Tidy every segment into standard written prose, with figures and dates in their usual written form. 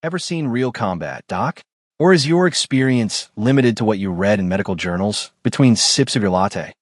Ever seen real combat, Doc? Or is your experience limited to what you read in medical journals between sips of your latte?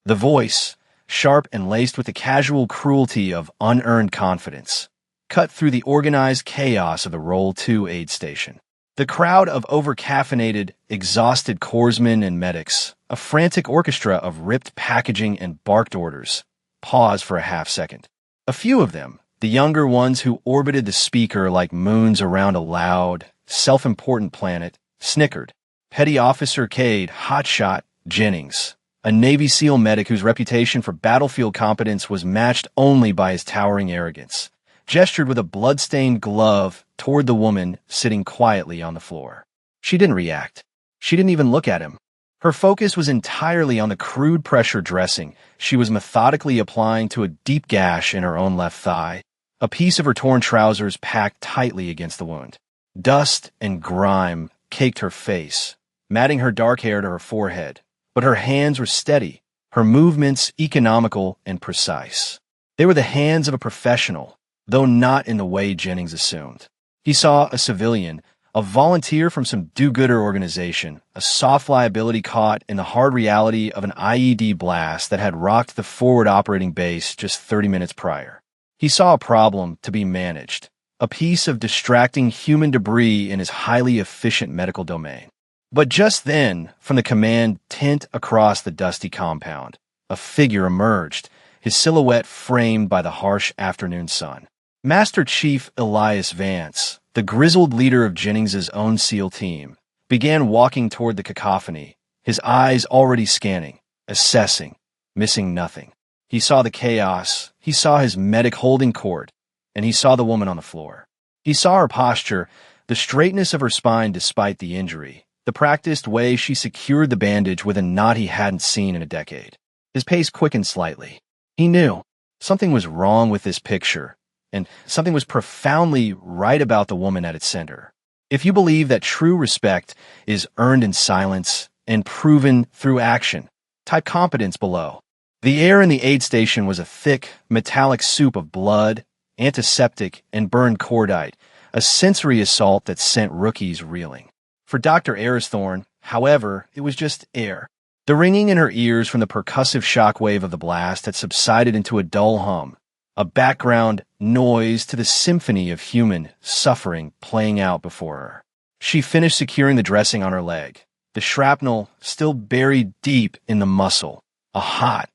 The voice, sharp and laced with the casual cruelty of unearned confidence, cut through the organized chaos of the Roll 2 aid station. The crowd of over-caffeinated, exhausted corpsmen and medics, a frantic orchestra of ripped packaging and barked orders, paused for a half-second. A few of them, the younger ones who orbited the speaker like moons around a loud, self-important planet, snickered. Petty Officer Cade Hotshot Jennings, a Navy SEAL medic whose reputation for battlefield competence was matched only by his towering arrogance, gestured with a blood-stained glove toward the woman sitting quietly on the floor. She didn't react. She didn't even look at him. Her focus was entirely on the crude pressure dressing she was methodically applying to a deep gash in her own left thigh, a piece of her torn trousers packed tightly against the wound. Dust and grime caked her face, matting her dark hair to her forehead, but her hands were steady, her movements economical and precise. They were the hands of a professional, though not in the way Jennings assumed. He saw a civilian, a volunteer from some do-gooder organization, a soft liability caught in the hard reality of an IED blast that had rocked the forward operating base just 30 minutes prior. He saw a problem to be managed, a piece of distracting human debris in his highly efficient medical domain. But just then, from the command tent across the dusty compound, a figure emerged, his silhouette framed by the harsh afternoon sun. Master Chief Elias Vance, the grizzled leader of Jennings's own SEAL team, began walking toward the cacophony, his eyes already scanning, assessing, missing nothing. He saw the chaos, he saw his medic holding court, and he saw the woman on the floor. He saw her posture, the straightness of her spine despite the injury, the practiced way she secured the bandage with a knot he hadn't seen in a decade. His pace quickened slightly. He knew something was wrong with this picture, and something was profoundly right about the woman at its center. If you believe that true respect is earned in silence and proven through action, type competence below. The air in the aid station was a thick, metallic soup of blood, antiseptic, and burned cordite, a sensory assault that sent rookies reeling. For Dr. Aristhorn, however, it was just air. The ringing in her ears from the percussive shockwave of the blast had subsided into a dull hum, a background noise to the symphony of human suffering playing out before her. She finished securing the dressing on her leg, the shrapnel still buried deep in the muscle, a hot,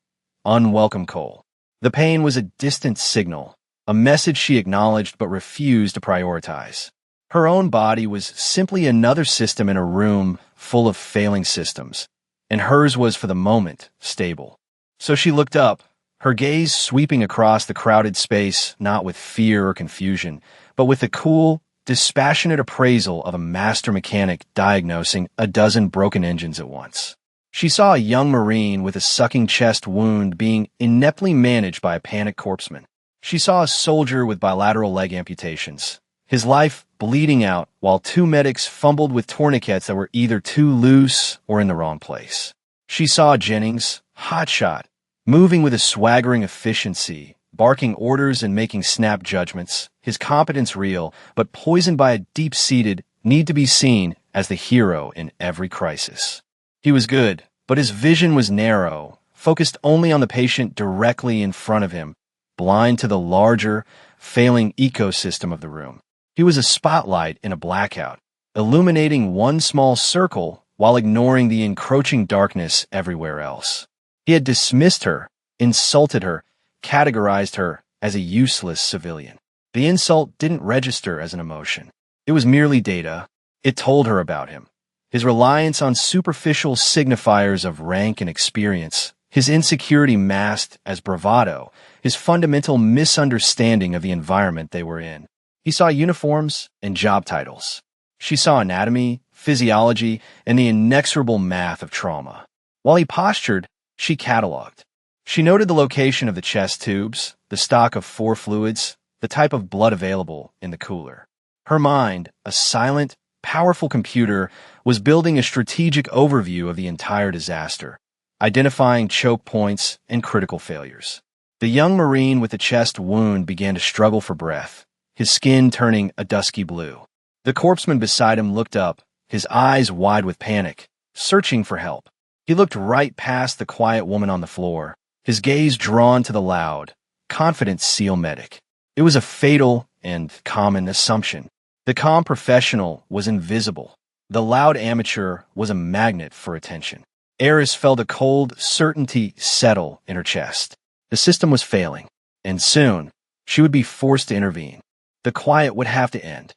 unwelcome coal. The pain was a distant signal, a message she acknowledged but refused to prioritize. Her own body was simply another system in a room full of failing systems, and hers was for the moment stable. So she looked up, her gaze sweeping across the crowded space not with fear or confusion, but with the cool, dispassionate appraisal of a master mechanic diagnosing a dozen broken engines at once. She saw a young Marine with a sucking chest wound being ineptly managed by a panicked corpsman. She saw a soldier with bilateral leg amputations, his life bleeding out while two medics fumbled with tourniquets that were either too loose or in the wrong place. She saw Jennings, hotshot, moving with a swaggering efficiency, barking orders and making snap judgments, his competence real, but poisoned by a deep-seated need to be seen as the hero in every crisis. He was good, but his vision was narrow, focused only on the patient directly in front of him, blind to the larger, failing ecosystem of the room. He was a spotlight in a blackout, illuminating one small circle while ignoring the encroaching darkness everywhere else. He had dismissed her, insulted her, categorized her as a useless civilian. The insult didn't register as an emotion. It was merely data. It told her about him. His reliance on superficial signifiers of rank and experience, his insecurity masked as bravado, his fundamental misunderstanding of the environment they were in. He saw uniforms and job titles. She saw anatomy, physiology, and the inexorable math of trauma. While he postured, she cataloged. She noted the location of the chest tubes, the stock of 4 fluids, the type of blood available in the cooler. Her mind, a silent, powerful computer, was building a strategic overview of the entire disaster, identifying choke points and critical failures. The young Marine with the chest wound began to struggle for breath, his skin turning a dusky blue. The corpseman beside him looked up, his eyes wide with panic, searching for help. He looked right past the quiet woman on the floor, his gaze drawn to the loud, confident SEAL medic. It was a fatal and common assumption. The calm professional was invisible. The loud amateur was a magnet for attention. Eris felt a cold certainty settle in her chest. The system was failing, and soon she would be forced to intervene. The quiet would have to end.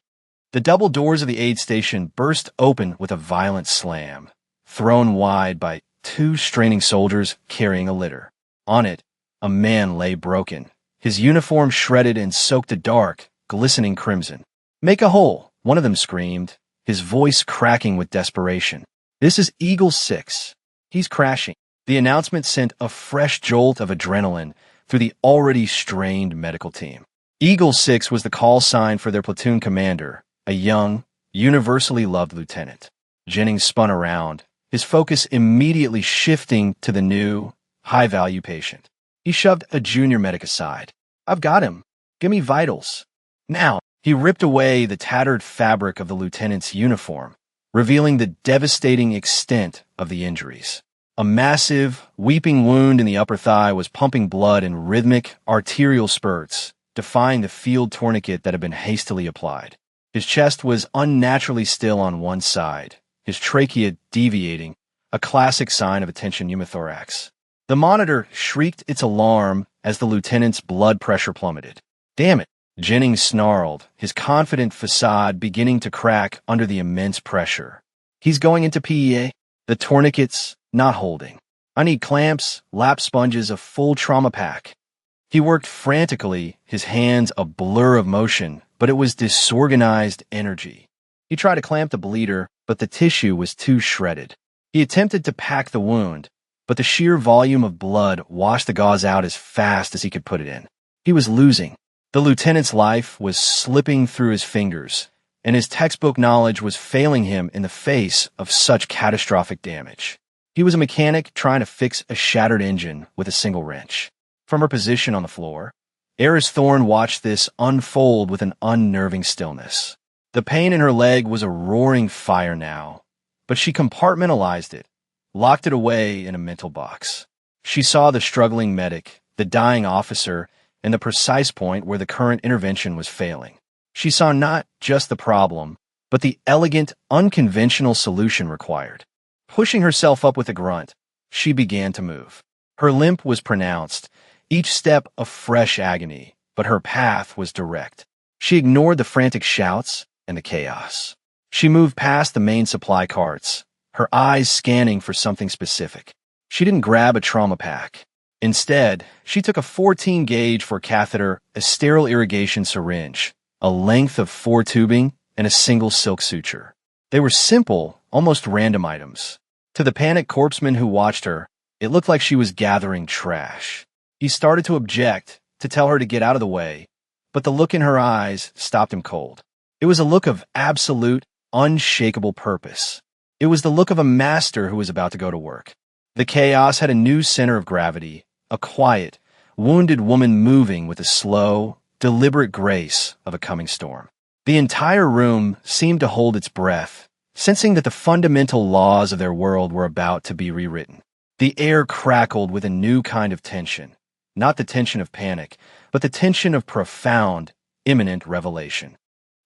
The double doors of the aid station burst open with a violent slam, thrown wide by two straining soldiers carrying a litter. On it, a man lay broken, his uniform shredded and soaked to dark, glistening crimson. "Make a hole," one of them screamed, his voice cracking with desperation. "This is Eagle 6. He's crashing." The announcement sent a fresh jolt of adrenaline through the already strained medical team. Eagle 6 was the call sign for their platoon commander, a young, universally loved lieutenant. Jennings spun around, his focus immediately shifting to the new, high-value patient. He shoved a junior medic aside. "I've got him. Give me vitals. Now." He ripped away the tattered fabric of the lieutenant's uniform, revealing the devastating extent of the injuries. A massive, weeping wound in the upper thigh was pumping blood in rhythmic, arterial spurts, defying the field tourniquet that had been hastily applied. His chest was unnaturally still on one side, his trachea deviating, a classic sign of a tension pneumothorax. The monitor shrieked its alarm as the lieutenant's blood pressure plummeted. "Damn it," Jennings snarled, his confident facade beginning to crack under the immense pressure. "He's going into PEA. The tourniquet's not holding. I need clamps, lap sponges, a full trauma pack." He worked frantically, his hands a blur of motion, but it was disorganized energy. He tried to clamp the bleeder, but the tissue was too shredded. He attempted to pack the wound, but the sheer volume of blood washed the gauze out as fast as he could put it in. He was losing. The lieutenant's life was slipping through his fingers, and his textbook knowledge was failing him in the face of such catastrophic damage. He was a mechanic trying to fix a shattered engine with a single wrench. From her position on the floor, Eris Thorne watched this unfold with an unnerving stillness. The pain in her leg was a roaring fire now, but she compartmentalized it, locked it away in a mental box. She saw the struggling medic, the dying officer, and the precise point where the current intervention was failing. She saw not just the problem, but the elegant, unconventional solution required. Pushing herself up with a grunt, she began to move. Her limp was pronounced, each step a fresh agony, but her path was direct. She ignored the frantic shouts and the chaos. She moved past the main supply carts, her eyes scanning for something specific. She didn't grab a trauma pack. Instead, she took a 14-gauge for catheter, a sterile irrigation syringe, a length of 4 tubing, and a single silk suture. They were simple, almost random items. To the panicked corpseman who watched her, it looked like she was gathering trash. He started to object, to tell her to get out of the way, but the look in her eyes stopped him cold. It was a look of absolute, unshakable purpose. It was the look of a master who was about to go to work. The chaos had a new center of gravity, a quiet, wounded woman moving with the slow, deliberate grace of a coming storm. The entire room seemed to hold its breath, sensing that the fundamental laws of their world were about to be rewritten. The air crackled with a new kind of tension, not the tension of panic, but the tension of profound, imminent revelation.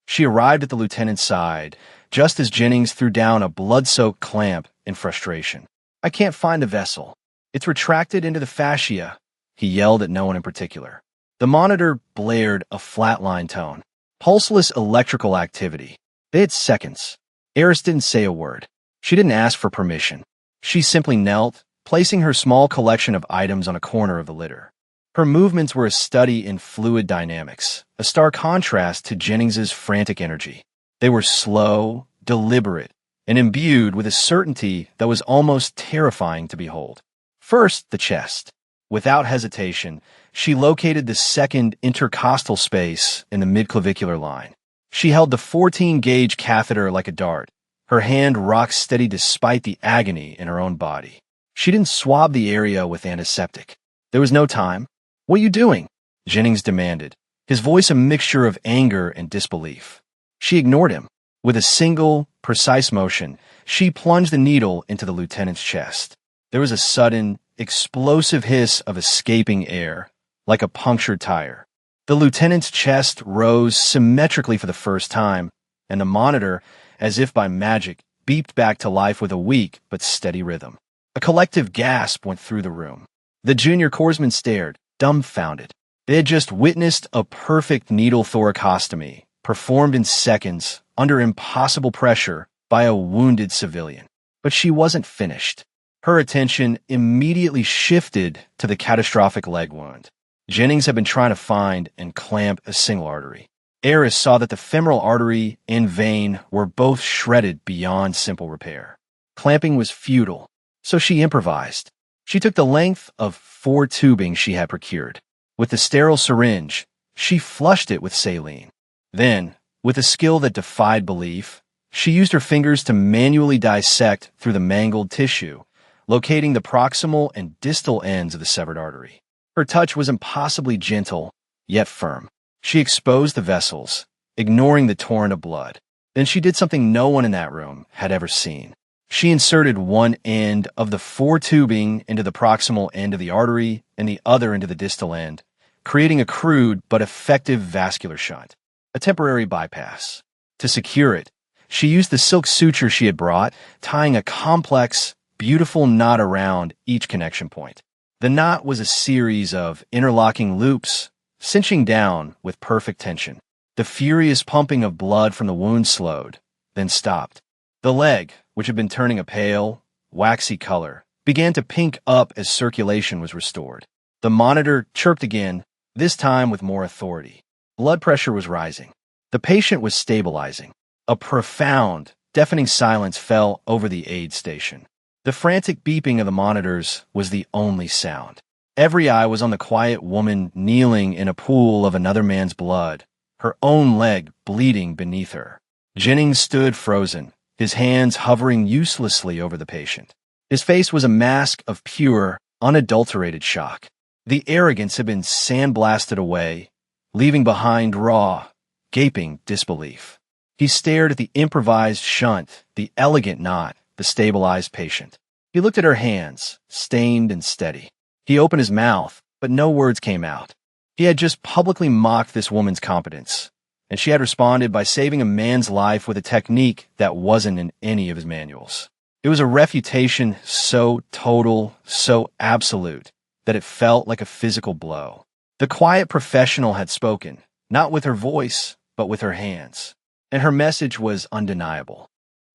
She arrived at the lieutenant's side, just as Jennings threw down a blood-soaked clamp in frustration. "I can't find the vessel. It's retracted into the fascia," he yelled at no one in particular. The monitor blared a flatline tone. Pulseless electrical activity. They had seconds. Eris didn't say a word. She didn't ask for permission. She simply knelt, placing her small collection of items on a corner of the litter. Her movements were a study in fluid dynamics, a stark contrast to Jennings's frantic energy. They were slow, deliberate, and imbued with a certainty that was almost terrifying to behold. First, the chest. Without hesitation, she located the second intercostal space in the midclavicular line. She held the 14-gauge catheter like a dart, her hand rock steady despite the agony in her own body. She didn't swab the area with antiseptic. There was no time. "What are you doing?" Jennings demanded, his voice a mixture of anger and disbelief. She ignored him. With a single, precise motion, she plunged the needle into the lieutenant's chest. There was a sudden, explosive hiss of escaping air, like a punctured tire. The lieutenant's chest rose symmetrically for the first time, and the monitor, as if by magic, beeped back to life with a weak but steady rhythm. A collective gasp went through the room. The junior corpsman stared, dumbfounded. They had just witnessed a perfect needle thoracostomy, performed in seconds, under impossible pressure, by a wounded civilian. But she wasn't finished. Her attention immediately shifted to the catastrophic leg wound. Jennings had been trying to find and clamp a single artery. Eris saw that the femoral artery and vein were both shredded beyond simple repair. Clamping was futile, so she improvised. She took the length of 4 tubing she had procured. With the sterile syringe, she flushed it with saline. Then, with a skill that defied belief, she used her fingers to manually dissect through the mangled tissue, locating the proximal and distal ends of the severed artery. Her touch was impossibly gentle, yet firm. She exposed the vessels, ignoring the torrent of blood. Then she did something no one in that room had ever seen. She inserted one end of the 4 tubing into the proximal end of the artery and the other into the distal end, creating a crude but effective vascular shunt, a temporary bypass. To secure it, she used the silk suture she had brought, tying a complex, beautiful knot around each connection point. The knot was a series of interlocking loops, cinching down with perfect tension. The furious pumping of blood from the wound slowed, then stopped. The leg, which had been turning a pale, waxy color, began to pink up as circulation was restored. The monitor chirped again, this time with more authority. Blood pressure was rising. The patient was stabilizing. A profound, deafening silence fell over the aid station. The frantic beeping of the monitors was the only sound. Every eye was on the quiet woman kneeling in a pool of another man's blood, her own leg bleeding beneath her. Jennings stood frozen, his hands hovering uselessly over the patient. His face was a mask of pure, unadulterated shock. The arrogance had been sandblasted away, leaving behind raw, gaping disbelief. He stared at the improvised shunt, the elegant knot, the stabilized patient. He looked at her hands, stained and steady. He opened his mouth, but no words came out. He had just publicly mocked this woman's competence, and she had responded by saving a man's life with a technique that wasn't in any of his manuals. It was a refutation so total, so absolute, that it felt like a physical blow. The quiet professional had spoken, not with her voice, but with her hands, and her message was undeniable.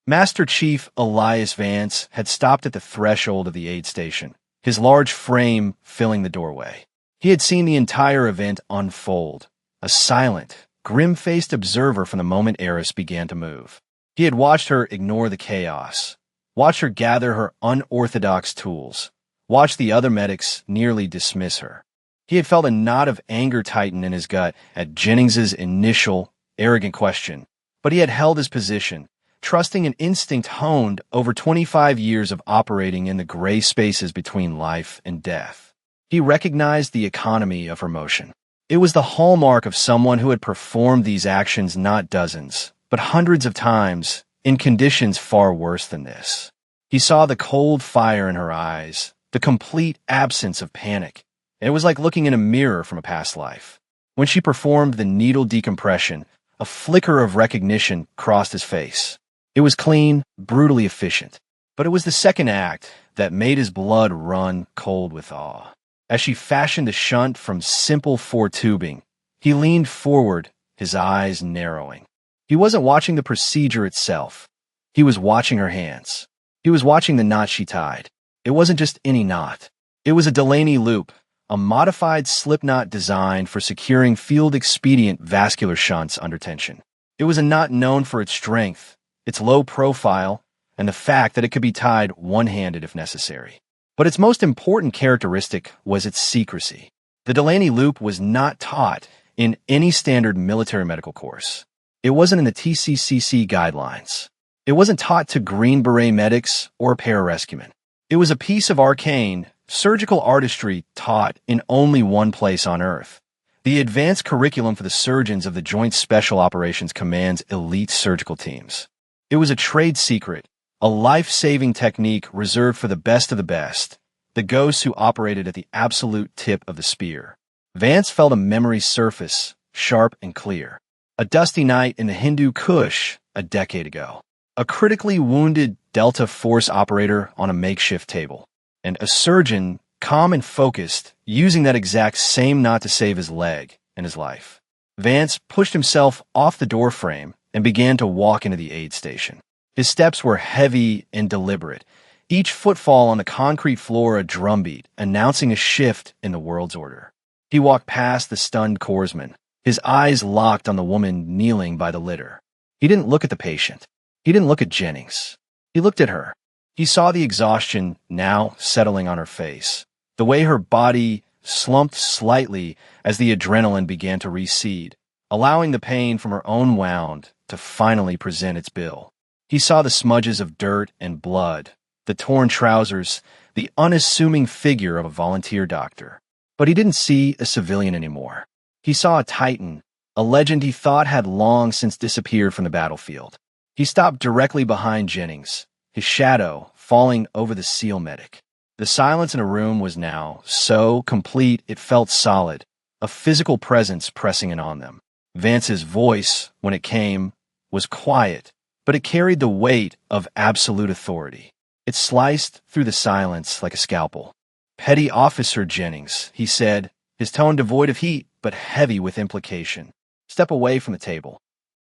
Master Chief Elias Vance had stopped at the threshold of the aid station, his large frame filling the doorway. He had seen the entire event unfold, a silent, grim-faced observer from the moment Eris began to move. He had watched her ignore the chaos, watched her gather her unorthodox tools, watched the other medics nearly dismiss her. He had felt a knot of anger tighten in his gut at Jennings's initial, arrogant question, but he had held his position, trusting an instinct honed over 25 years of operating in the gray spaces between life and death. He recognized the economy of her motion. It was the hallmark of someone who had performed these actions not dozens, but hundreds of times in conditions far worse than this. He saw the cold fire in her eyes, the complete absence of panic, and it was like looking in a mirror from a past life. When she performed the needle decompression, a flicker of recognition crossed his face. It was clean, brutally efficient, but it was the second act that made his blood run cold with awe. As she fashioned the shunt from simple 4 tubing, he leaned forward, his eyes narrowing. He wasn't watching the procedure itself. He was watching her hands. He was watching the knot she tied. It wasn't just any knot. It was a Delaney loop, a modified slip knot designed for securing field-expedient vascular shunts under tension. It was a knot known for its strength, its low profile, and the fact that it could be tied one-handed if necessary. But its most important characteristic was its secrecy. The Delaney loop was not taught in any standard military medical course. It wasn't in the TCCC guidelines. It wasn't taught to Green Beret medics or pararescuemen. It was a piece of arcane, surgical artistry taught in only one place on Earth, the advanced curriculum for the surgeons of the Joint Special Operations Command's elite surgical teams. It was a trade secret, a life-saving technique reserved for the best of the best, the ghosts who operated at the absolute tip of the spear. Vance felt a memory surface, sharp and clear. A dusty night in the Hindu Kush a decade ago. A critically wounded Delta Force operator on a makeshift table. And a surgeon, calm and focused, using that exact same knot to save his leg and his life. Vance pushed himself off the doorframe and began to walk into the aid station. His steps were heavy and deliberate, each footfall on the concrete floor a drumbeat, announcing a shift in the world's order. He walked past the stunned corpsman, his eyes locked on the woman kneeling by the litter. He didn't look at the patient. He didn't look at Jennings. He looked at her. He saw the exhaustion now settling on her face, the way her body slumped slightly as the adrenaline began to recede, allowing the pain from her own wound to finally present its bill. He saw the smudges of dirt and blood, the torn trousers, the unassuming figure of a volunteer doctor. But he didn't see a civilian anymore. He saw a titan, a legend he thought had long since disappeared from the battlefield. He stopped directly behind Jennings, his shadow falling over the SEAL medic. The silence in the room was now so complete it felt solid, a physical presence pressing in on them. Vance's voice, when it came, was quiet, but it carried the weight of absolute authority. It sliced through the silence like a scalpel. "Petty Officer Jennings," he said, his tone devoid of heat but heavy with implication. "Step away from the table."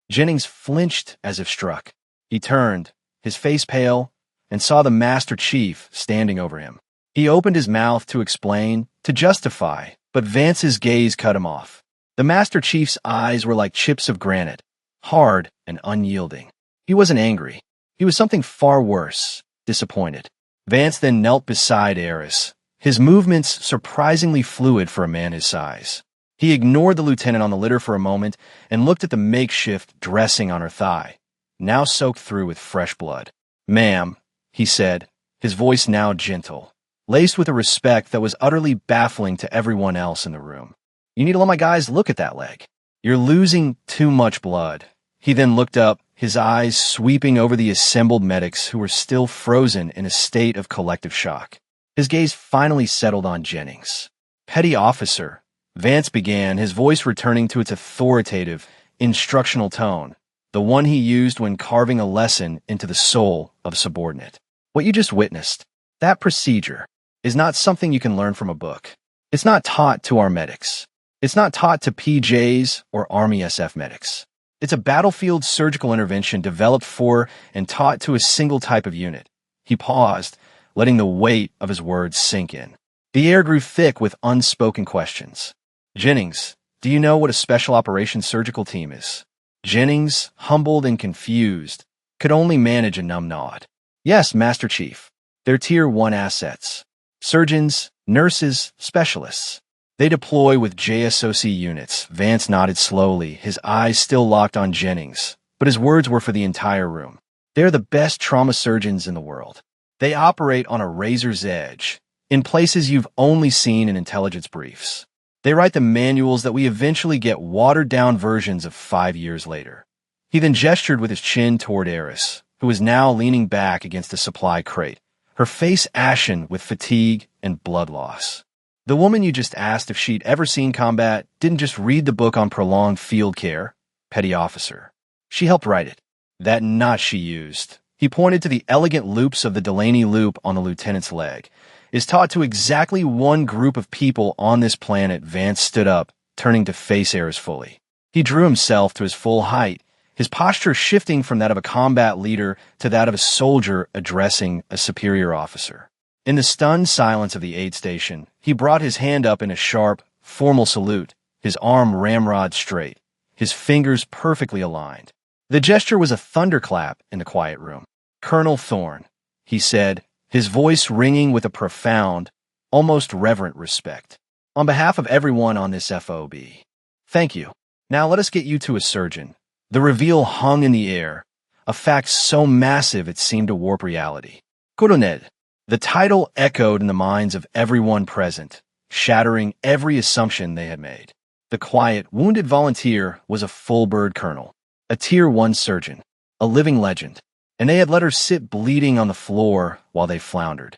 Jennings flinched as if struck. He turned, his face pale, and saw the Master Chief standing over him. He opened his mouth to explain, to justify, but Vance's gaze cut him off. The Master Chief's eyes were like chips of granite, hard and unyielding. He wasn't angry. He was something far worse, disappointed. Vance then knelt beside Eris, his movements surprisingly fluid for a man his size. He ignored the lieutenant on the litter for a moment and looked at the makeshift dressing on her thigh, now soaked through with fresh blood. "Ma'am," he said, his voice now gentle, laced with a respect that was utterly baffling to everyone else in the room. "You need to let my guys look at that leg. You're losing too much blood." He then looked up, his eyes sweeping over the assembled medics who were still frozen in a state of collective shock. His gaze finally settled on Jennings. "Petty Officer," Vance began, his voice returning to its authoritative, instructional tone, the one he used when carving a lesson into the soul of a subordinate. "What you just witnessed, that procedure, is not something you can learn from a book. It's not taught to our medics. It's not taught to PJs or Army SF medics. It's a battlefield surgical intervention developed for and taught to a single type of unit." He paused, letting the weight of his words sink in. The air grew thick with unspoken questions. "Jennings, do you know what a special operations surgical team is?" Jennings, humbled and confused, could only manage a numb nod. "Yes, Master Chief. They're Tier 1 assets. Surgeons, nurses, specialists. They deploy with JSOC units." Vance nodded slowly, his eyes still locked on Jennings, but his words were for the entire room. "They're the best trauma surgeons in the world. They operate on a razor's edge, in places you've only seen in intelligence briefs. They write the manuals that we eventually get watered-down versions of 5 years later." He then gestured with his chin toward Eris, who was now leaning back against a supply crate, her face ashen with fatigue and blood loss. "The woman you just asked if she'd ever seen combat didn't just read the book on prolonged field care, Petty Officer. She helped write it. That knot she used," he pointed to the elegant loops of the Delaney loop on the lieutenant's leg, "is taught to exactly one group of people on this planet." Vance stood up, turning to face Eris fully. He drew himself to his full height, his posture shifting from that of a combat leader to that of a soldier addressing a superior officer. In the stunned silence of the aid station, he brought his hand up in a sharp, formal salute, his arm ramrod straight, his fingers perfectly aligned. The gesture was a thunderclap in the quiet room. "Colonel Thorne," he said, his voice ringing with a profound, almost reverent respect. "On behalf of everyone on this FOB, thank you. Now let us get you to a surgeon." The reveal hung in the air, a fact so massive it seemed to warp reality. "Colonel." The title echoed in the minds of everyone present, shattering every assumption they had made. The quiet, wounded volunteer was a full-bird colonel, a Tier 1 surgeon, a living legend, and they had let her sit bleeding on the floor while they floundered.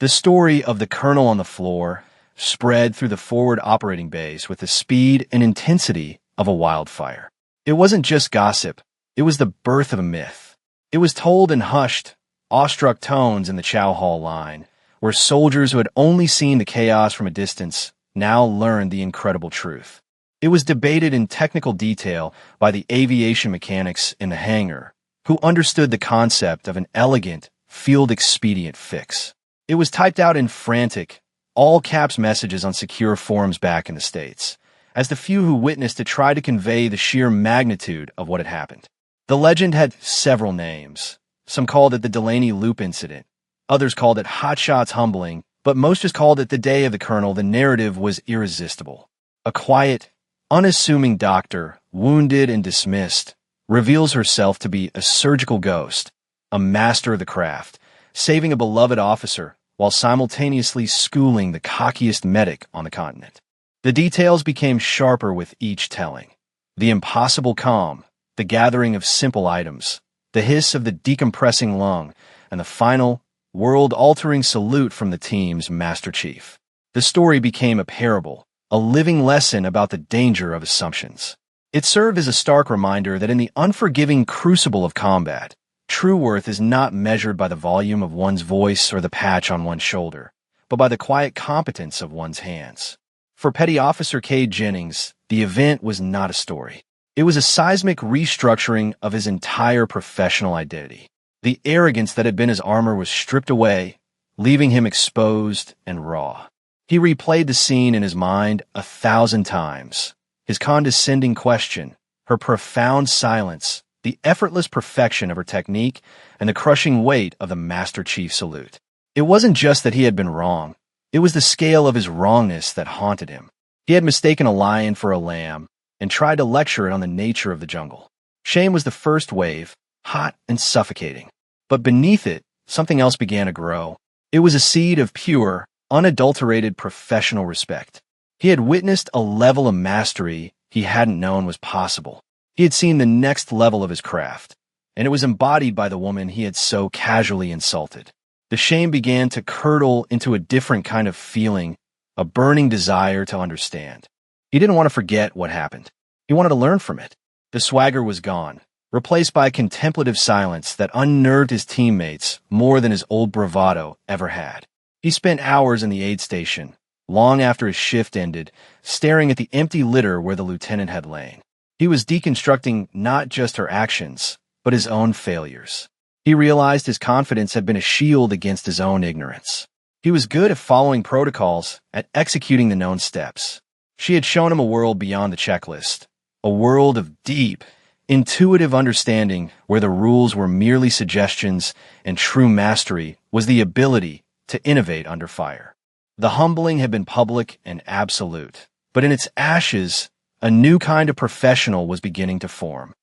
The story of the colonel on the floor spread through the forward operating bays with the speed and intensity of a wildfire. It wasn't just gossip, it was the birth of a myth. It was told in hushed, awestruck tones in the Chow Hall line, where soldiers who had only seen the chaos from a distance now learned the incredible truth. It was debated in technical detail by the aviation mechanics in the hangar, who understood the concept of an elegant, field-expedient fix. It was typed out in frantic, all-caps messages on secure forums back in the States, as the few who witnessed it tried to convey the sheer magnitude of what had happened. The legend had several names. Some called it the Delaney Loop Incident. Others called it Hot Shots Humbling, but most just called it the Day of the Colonel. The narrative was irresistible. A quiet, unassuming doctor, wounded and dismissed, reveals herself to be a surgical ghost, a master of the craft, saving a beloved officer while simultaneously schooling the cockiest medic on the continent. The details became sharper with each telling. The impossible calm, the gathering of simple items, the hiss of the decompressing lung, and the final, world-altering salute from the team's Master Chief. The story became a parable, a living lesson about the danger of assumptions. It served as a stark reminder that in the unforgiving crucible of combat, true worth is not measured by the volume of one's voice or the patch on one's shoulder, but by the quiet competence of one's hands. For Petty Officer Cade Jennings, the event was not a story. It was a seismic restructuring of his entire professional identity. The arrogance that had been his armor was stripped away, leaving him exposed and raw. He replayed the scene in his mind 1,000 times. His condescending question, her profound silence, the effortless perfection of her technique, and the crushing weight of the Master Chief salute. It wasn't just that he had been wrong. It was the scale of his wrongness that haunted him. He had mistaken a lion for a lamb and tried to lecture it on the nature of the jungle. Shame was the first wave, hot and suffocating. But beneath it, something else began to grow. It was a seed of pure, unadulterated professional respect. He had witnessed a level of mastery he hadn't known was possible. He had seen the next level of his craft, and it was embodied by the woman he had so casually insulted. The shame began to curdle into a different kind of feeling, a burning desire to understand. He didn't want to forget what happened. He wanted to learn from it. The swagger was gone, replaced by a contemplative silence that unnerved his teammates more than his old bravado ever had. He spent hours in the aid station, long after his shift ended, staring at the empty litter where the lieutenant had lain. He was deconstructing not just her actions, but his own failures. He realized his confidence had been a shield against his own ignorance. He was good at following protocols, at executing the known steps. She had shown him a world beyond the checklist, a world of deep, intuitive understanding where the rules were merely suggestions and true mastery was the ability to innovate under fire. The humbling had been public and absolute, but in its ashes, a new kind of professional was beginning to form.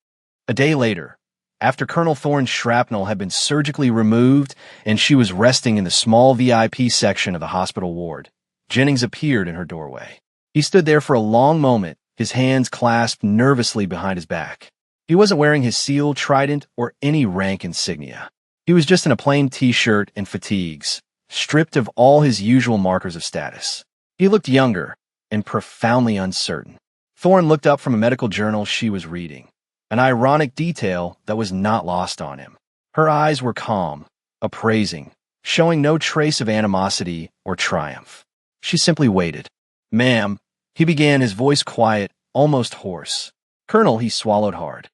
A day later, after Colonel Thorne's shrapnel had been surgically removed and she was resting in the small VIP section of the hospital ward, Jennings appeared in her doorway. He stood there for a long moment, his hands clasped nervously behind his back. He wasn't wearing his seal, trident, or any rank insignia. He was just in a plain t-shirt and fatigues, stripped of all his usual markers of status. He looked younger and profoundly uncertain. Thorne looked up from a medical journal she was reading, an ironic detail that was not lost on him. Her eyes were calm, appraising, showing no trace of animosity or triumph. She simply waited. "Ma'am," he began, his voice quiet, almost hoarse. "Colonel," he swallowed hard.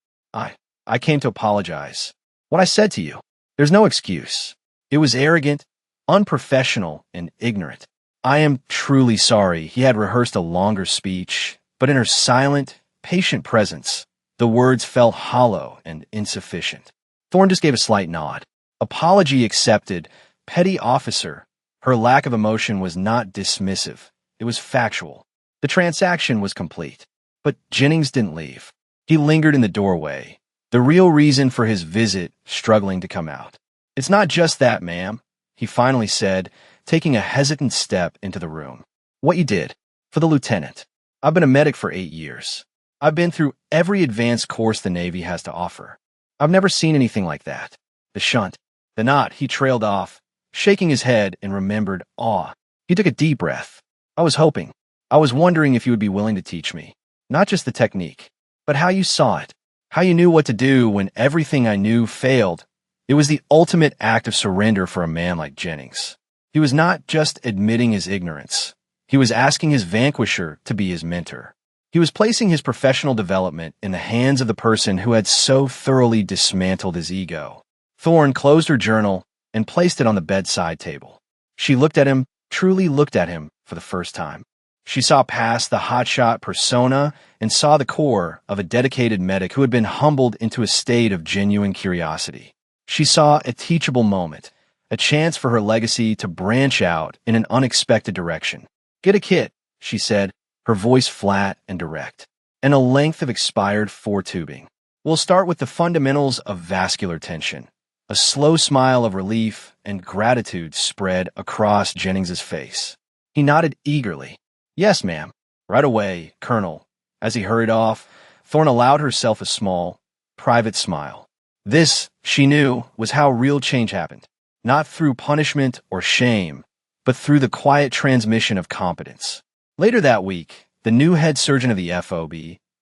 I came to apologize. What I said to you, there's no excuse. It was arrogant, unprofessional, and ignorant. I am truly sorry." He had rehearsed a longer speech, but in her silent, patient presence, the words fell hollow and insufficient. Thorne just gave a slight nod. Apology accepted. Petty officer. Her lack of emotion was not dismissive. It was factual. The transaction was complete. But Jennings didn't leave. He lingered in the doorway, the real reason for his visit struggling to come out. "It's not just that, ma'am," he finally said, taking a hesitant step into the room. "What you did, for the lieutenant. I've been a medic for 8 years. I've been through every advanced course the Navy has to offer. I've never seen anything like that. The shunt. The knot. He trailed off, shaking his head in remembered awe. He took a deep breath. I was hoping. I was wondering if you would be willing to teach me. Not just the technique, but how you saw it. How you knew what to do when everything I knew failed. It was the ultimate act of surrender for a man like Jennings. He was not just admitting his ignorance. He was asking his vanquisher to be his mentor. He was placing his professional development in the hands of the person who had so thoroughly dismantled his ego. Thorne closed her journal and placed it on the bedside table. She looked at him, truly looked at him for the first time. She saw past the hotshot persona and saw the core of a dedicated medic who had been humbled into a state of genuine curiosity. She saw a teachable moment, a chance for her legacy to branch out in an unexpected direction. Get a kit, she said, her voice flat and direct, and a length of expired 4 tubing. We'll start with the fundamentals of vascular tension. A slow smile of relief and gratitude spread across Jennings's face. He nodded eagerly. Yes, ma'am. Right away, Colonel. As he hurried off, Thorne allowed herself a small, private smile. This, she knew, was how real change happened. Not through punishment or shame, but through the quiet transmission of competence. Later that week, the new head surgeon of the FOB,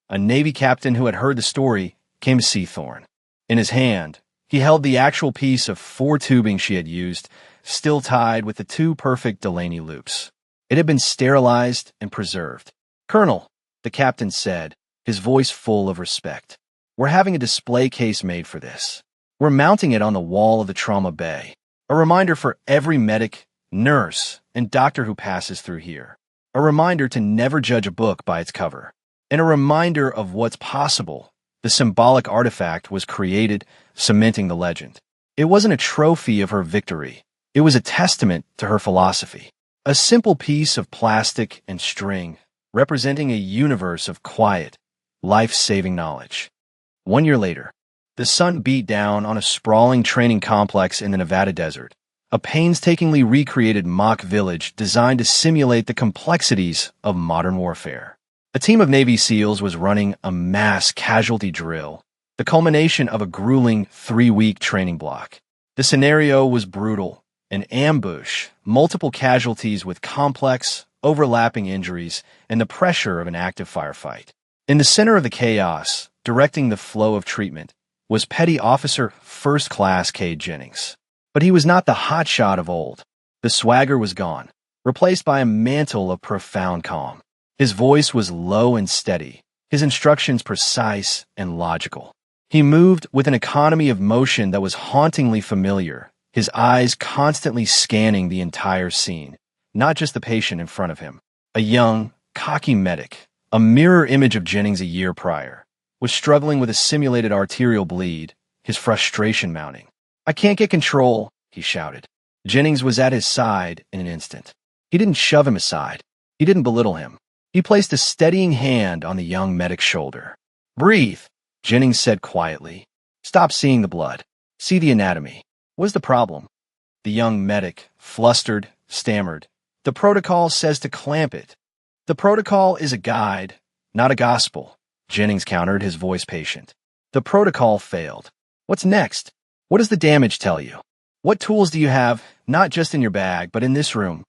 a Navy captain who had heard the story, came to see Thorne. In his hand, he held the actual piece of 4 tubing she had used, still tied with the 2 perfect Delaney loops. It had been sterilized and preserved. Colonel, the captain said, his voice full of respect. We're having a display case made for this. We're mounting it on the wall of the trauma bay. A reminder for every medic, nurse, and doctor who passes through here. A reminder to never judge a book by its cover. And a reminder of what's possible. The symbolic artifact was created, cementing the legend. It wasn't a trophy of her victory. It was a testament to her philosophy. A simple piece of plastic and string, representing a universe of quiet, life-saving knowledge. 1 year later, the sun beat down on a sprawling training complex in the Nevada desert, a painstakingly recreated mock village designed to simulate the complexities of modern warfare. A team of Navy SEALs was running a mass casualty drill, the culmination of a grueling 3-week training block. The scenario was brutal. An ambush, multiple casualties with complex, overlapping injuries, and the pressure of an active firefight. In the center of the chaos, directing the flow of treatment, was Petty Officer First Class Cade Jennings. But he was not the hotshot of old. The swagger was gone, replaced by a mantle of profound calm. His voice was low and steady, his instructions precise and logical. He moved with an economy of motion that was hauntingly familiar, his eyes constantly scanning the entire scene, not just the patient in front of him. A young, cocky medic, a mirror image of Jennings a year prior, was struggling with a simulated arterial bleed, his frustration mounting. I can't get control, he shouted. Jennings was at his side in an instant. He didn't shove him aside. He didn't belittle him. He placed a steadying hand on the young medic's shoulder. Breathe, Jennings said quietly. Stop seeing the blood. See the anatomy. What's the problem? The young medic, flustered, stammered. The protocol says to clamp it. The protocol is a guide, not a gospel, Jennings countered, his voice patient. The protocol failed. What's next? What does the damage tell you? What tools do you have, not just in your bag, but in this room?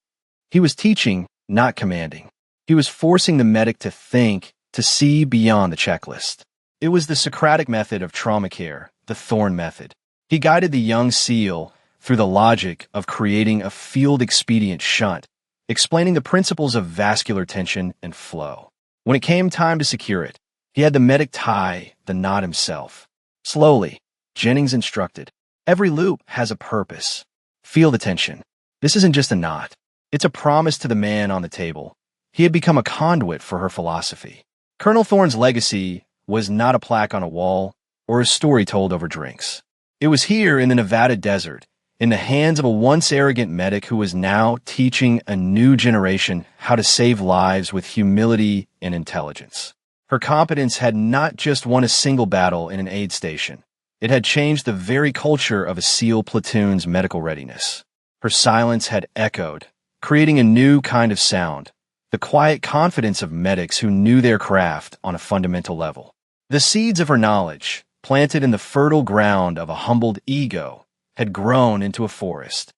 He was teaching, not commanding. He was forcing the medic to think, to see beyond the checklist. It was the Socratic method of trauma care, the Thorne method. He guided the young SEAL through the logic of creating a field-expedient shunt, explaining the principles of vascular tension and flow. When it came time to secure it, he had the medic tie the knot himself. Slowly, Jennings instructed. Every loop has a purpose. Feel the tension. This isn't just a knot. It's a promise to the man on the table. He had become a conduit for her philosophy. Colonel Thorne's legacy was not a plaque on a wall or a story told over drinks. It was here in the Nevada desert, in the hands of a once arrogant medic who was now teaching a new generation how to save lives with humility and intelligence. Her competence had not just won a single battle in an aid station. It had changed the very culture of a SEAL platoon's medical readiness. Her silence had echoed, creating a new kind of sound, the quiet confidence of medics who knew their craft on a fundamental level. The seeds of her knowledge, planted in the fertile ground of a humbled ego, had grown into a forest.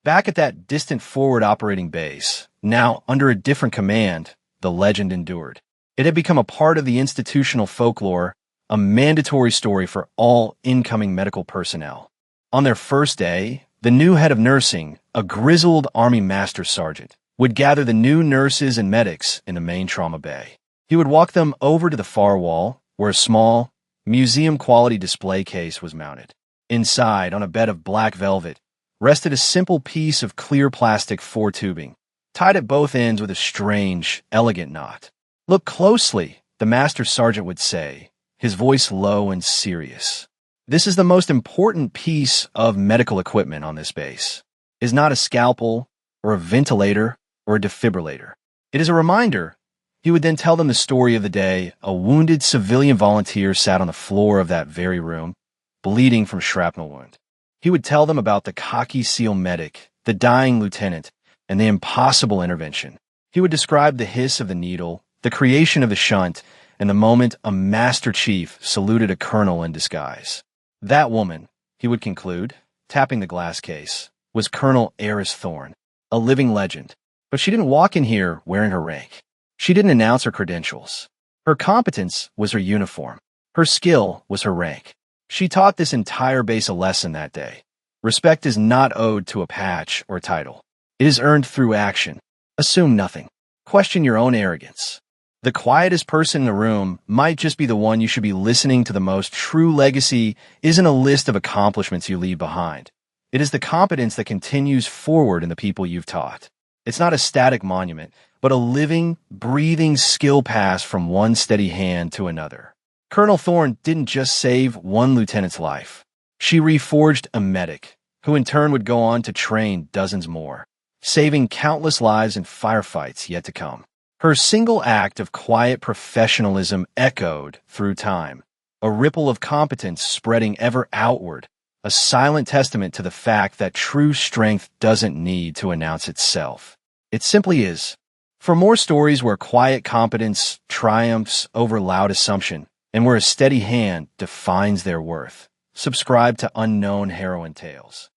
Back at that distant forward operating base, now under a different command, the legend endured. It had become a part of the institutional folklore, a mandatory story for all incoming medical personnel. On their first day, the new head of nursing, a grizzled Army Master Sergeant, would gather the new nurses and medics in the main trauma bay. He would walk them over to the far wall, where a small, museum-quality display case was mounted. Inside, on a bed of black velvet, rested a simple piece of clear plastic four-tubing, tied at both ends with a strange, elegant knot. "Look closely," the Master Sergeant would say, his voice low and serious. "This is the most important piece of medical equipment on this base. It is not a scalpel, or a ventilator, or a defibrillator. It is a reminder." He would then tell them the story of the day a wounded civilian volunteer sat on the floor of that very room, bleeding from shrapnel wound. He would tell them about the cocky SEAL medic, the dying lieutenant, and the impossible intervention. He would describe the hiss of the needle, the creation of the shunt, and the moment a Master Chief saluted a colonel in disguise. That woman, he would conclude, tapping the glass case, was Colonel Eris Thorne, a living legend. But she didn't walk in here wearing her rank. She didn't announce her credentials. Her competence was her uniform. Her skill was her rank. She taught this entire base a lesson that day. Respect is not owed to a patch or a title. It is earned through action. Assume nothing. Question your own arrogance. The quietest person in the room might just be the one you should be listening to the most. True legacy isn't a list of accomplishments you leave behind. It is the competence that continues forward in the people you've taught. It's not a static monument, but a living, breathing skill pass from one steady hand to another. Colonel Thorne didn't just save one lieutenant's life. She reforged a medic, who in turn would go on to train dozens more, saving countless lives in firefights yet to come. Her single act of quiet professionalism echoed through time, a ripple of competence spreading ever outward, a silent testament to the fact that true strength doesn't need to announce itself. It simply is. For more stories where quiet competence triumphs over loud assumption, and where a steady hand defines their worth, subscribe to Unknown Heroine Tales.